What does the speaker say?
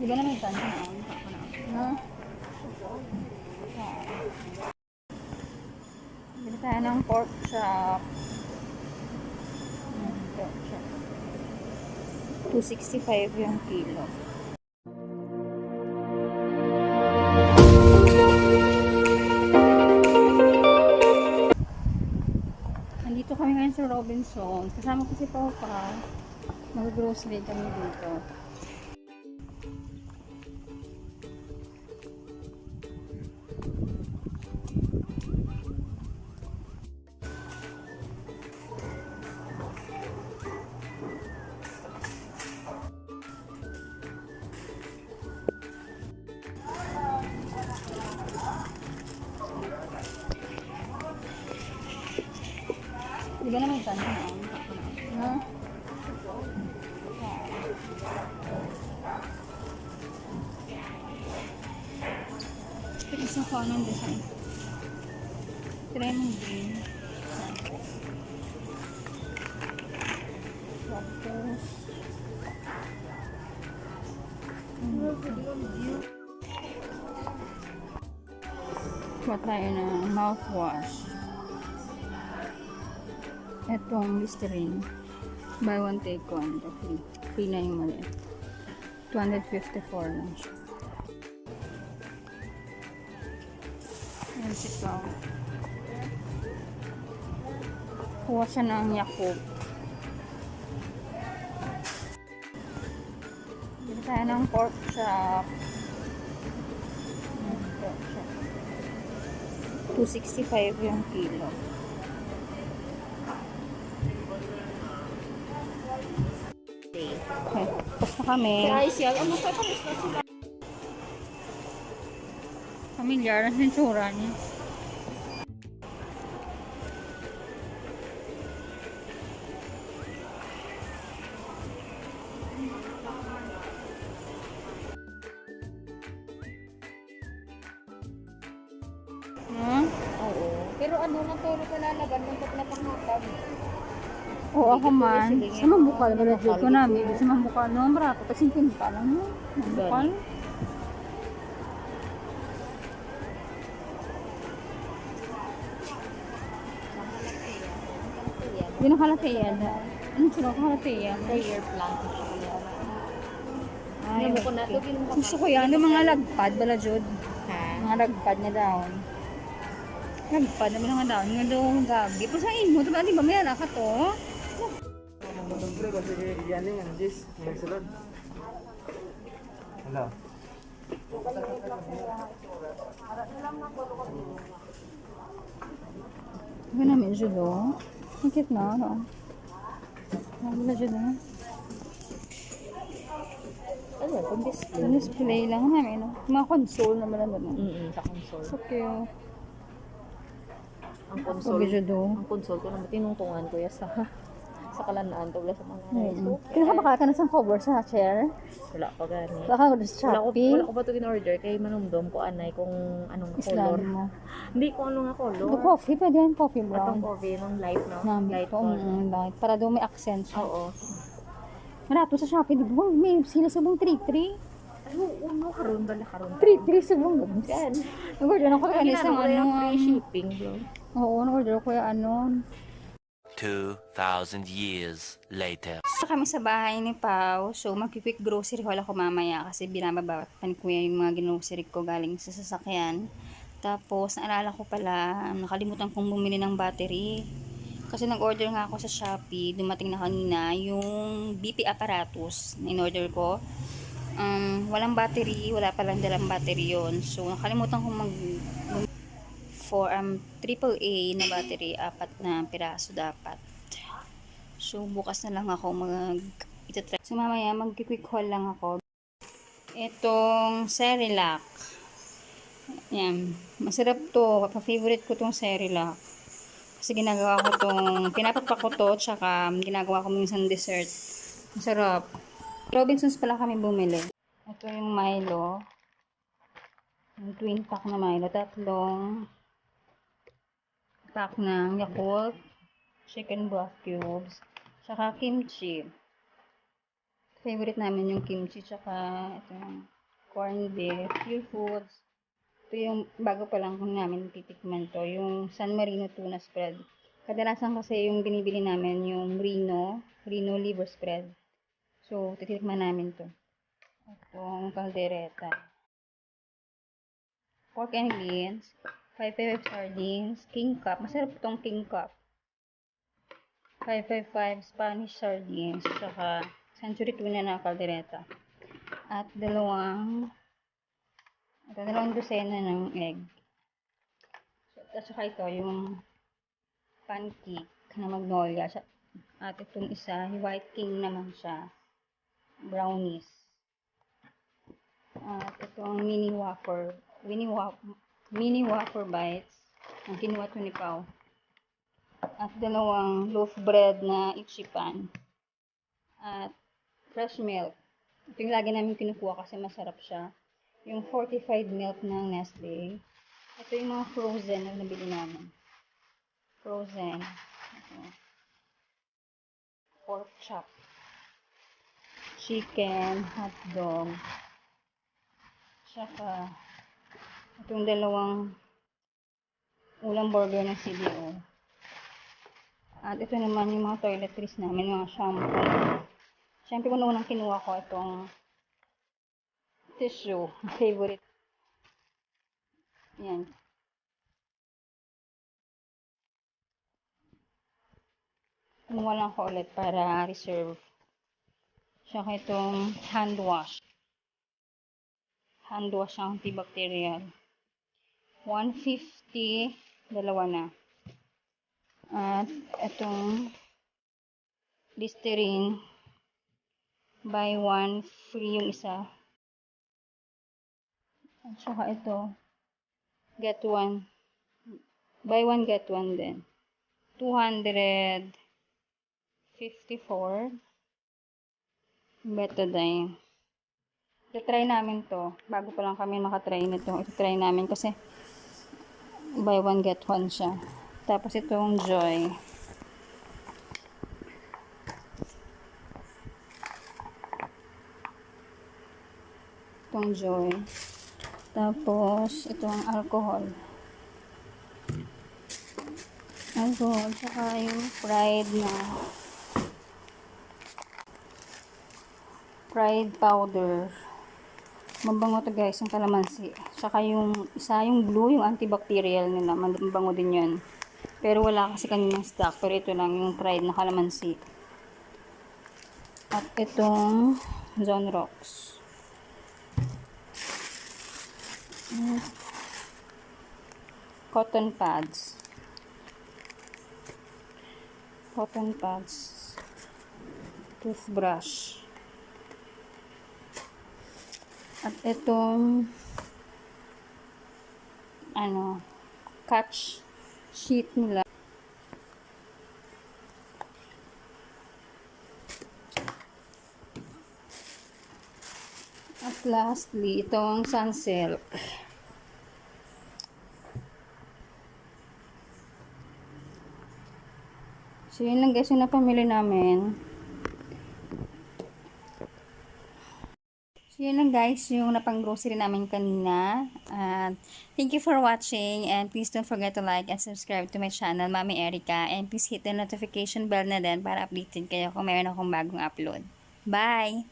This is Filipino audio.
Di ba naman tanong na ako? No? Bili tayo ng pork chop. Pork chop. 265 yung kilo. Nandito kami ngayon sa Robinson. Kasama ko si Papa. Mag-grocery kami dito. Di ba naman tanong na ako? No? Isang ko anong design. Try mong green. Tapos kuha tayo ng mouthwash. Etong Listerine. Buy one take one. Free. Free na yung mali. 254 lang siya. Ayan si Pao. Kuha siya ng Yakult. Bili tayo ng pork chop. 265 yung kilo. Okay, tapos na kami. Familiar na sensura niya. Oo. Pero ano na to, nalalaban ng paglapangatag. Oo, ako man. Sa mambukal, wala dyan ko namin. Sa mambukal, no, barato. Kasi pinta lang mo. Mambukal. Yun ang halatiya. Ano sila ang halatiya? Prayer plant. Ay, Ano ko na to, gusto ko yan. Yung mga lagpad, bala jud. ha? Mga lagpad na daon. Lagpad na mga daon. Nga doon gabi. Pero sa imo, diba, di ba may alaka to? Siyempre, kasi yan yung Jis, yung sulod. Hello. Ito namin jud o. Ang na, no? Wala jud o. Ano, kung display. Ang display lang namin, no? Mga console naman na doon. Sa console. So cute. Ang Huwag console. jud o. Ang console ko naman tinungtungan ko ya sa kalanaan to sa mga so, Kaya ka baka ka na sa cover sa chair? wala pa gani. Baka ko sa Shopee? Wala ko pa to in-order kay manumdom ko anay kung anong color. Islam mo. Hindi ko ano nga color. Ito coffee, pwede yan coffee Atong brown. coffee nung light no. Namin Light ito, color. light. Para daw may accent siya. Oo. Marato sa Shopee, di ba? May sila subong 3-3. Ay, no, karon bala karon. 3-3 subong. Yan. Nag-order ako kaya isang ano. free shipping bro. Oo, nag-order ko yung ano. 2,000 years later. Kami sa bahay ni Pao. So, mag-quick grocery haul ako mamaya kasi binababapan ko yung mga grocery ko galing sa sasakyan. Tapos, naalala ko pala, nakalimutan kong bumili ng battery. Kasi nag-order nga ako sa Shopee, dumating na kanina, yung BP apparatus na in-order ko. Walang battery, wala palang dalang battery yon. So, nakalimutan kong for AAA na battery, 4 na piraso dapat. So, bukas na lang ako itatry. So, mamaya mag-quick haul lang ako. Itong Cerelac. Yan. Masarap to. Pa-favorite ko tong Cerelac. Kasi ginagawa ko pinapapak ko to, tsaka ginagawa ko minsan dessert. Masarap. Robinsons pala kami bumili. Ito yung Milo. Yung twin pack na Milo. 3 pack ng Yakult, chicken broth cubes, tsaka kimchi. Favorite namin yung kimchi, tsaka ito yung corned beef, Pure Foods. Ito yung bago pa lang namin titikman to, yung San Marino tuna spread. Kadalasan kasi yung binibili namin yung Reno liver spread. So, titikman namin to. Itong caldereta. Pork and beans, 555 sardines, king cup. Masarap itong king cup. 555 Spanish sardines, saka century tuna na caldereta. At dalawang dosena ng egg. At saka ito, yung pancake na magnolia. At itong isa, yung white king naman siya. Brownies. At itong mini wafer bites. Ang kinuha ito ni Pao. At dalawang loaf bread na ichipan. At fresh milk. Ito yung lagi namin kinukuha kasi masarap siya. Yung fortified milk ng Nestle. Ito yung mga frozen na nabili namin. Frozen. Ito. Pork chop. Chicken, hotdog. Saka itong dalawang ulam burger ng CDO. At ito naman yung mga toiletries namin, mga shampoo. Siyempre kung unang kinuha ko itong tissue, favorite. Yan. Kinuha lang ko ulit para reserve. Saka itong hand wash. Hand wash ang antibacterial. 150, dalawa na. At itong Listerine, buy one, free yung isa. At saka ito, get one. Buy one, get one din. 254. Betadine. I-try namin to. Bago pa lang kami makatry nito. I-try namin kasi buy one, get one siya. Tapos itong Joy. Itong Joy. Tapos itong alcohol. Alcohol. Saka yung Pride powder. Mabango to guys, yung kalamansi. Saka yung isa, yung blue, yung antibacterial nila. Mabango din yun. Pero wala kasi kaninang stock. Pero ito lang, yung Pride na kalamansi. At itong Zone Rocks. Cotton pads. Cotton pads. Toothbrush. At itong catch sheet nila. At lastly, itong Sunsilk. So, yun lang guys yung napamili namin. So, yun lang guys yung napang-grocery namin kanina. Thank you for watching and please don't forget to like and subscribe to my channel, Mami Erica. And please hit the notification bell na din para updated kayo kung mayroon akong bagong upload. Bye!